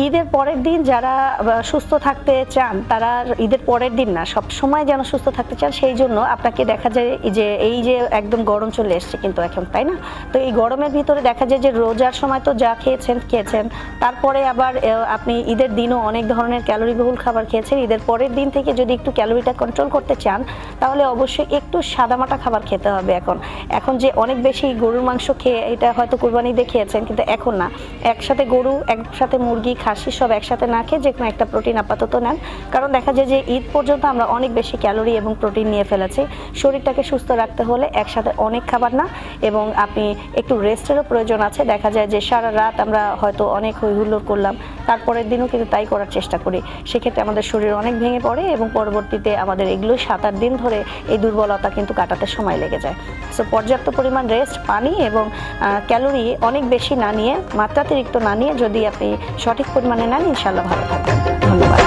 ঈদের পরের দিন যারা সুস্থ থাকতে চান তারা ঈদের পরের দিন না, সব সময় যেন সুস্থ থাকতে চান, সেই জন্য আপনাকে দেখা যায় যে এই যে একদম গরম চলে এসছে কিন্তু এখন, তাই না? তো এই গরমের ভিতরে দেখা যায় যে রোজার সময় তো যা খেয়েছেন, তারপরে আবার আপনি ঈদের দিনও অনেক ধরনের ক্যালোরিবহুল খাবার খেয়েছেন। ঈদের পরের দিন থেকে যদি একটু ক্যালোরিটা কন্ট্রোল করতে চান তাহলে অবশ্যই একটু সাদামাটা খাবার খেতে হবে। এখন যে অনেক বেশি গরুর মাংস খেয়ে, এটা হয়তো কুরবানিতে খেয়েছেন কিন্তু এখন না, একসাথে গরু, একসাথে মুরগি, খাসি সব একসাথে না খেয়ে যে কোনো একটা প্রোটিন আপাতত নেন। কারণ দেখা যায় যে ঈদ পর্যন্ত আমরা অনেক বেশি ক্যালোরি এবং প্রোটিন নিয়ে ফেলেছি। শরীরটাকে সুস্থ রাখতে হলে একসাথে অনেক খাবার না, এবং আপনি একটু রেস্টেরও প্রয়োজন আছে। দেখা যায় যে সারা রাত আমরা হয়তো অনেক হই হুল্লোড় করলাম, তারপরের দিনও কিন্তু তাই করার চেষ্টা করি, সেক্ষেত্রে আমাদের শরীর অনেক ভেঙে পড়ে এবং পরবর্তীতে আমাদের এগুলো 7-8 দিন ধরে এই দুর্বলতা কিন্তু কাটাতে সময় লেগে যায়। সো পর্যাপ্ত পরিমাণ রেস্ট, পানি এবং ক্যালোরি অনেক বেশি না নিয়ে, মাত্রাতিরিক্ত না নিয়ে যদি আপনি সঠিক পরিমাণে নেন, ইনশাআল্লাহ ভালো থাকবেন। ধন্যবাদ।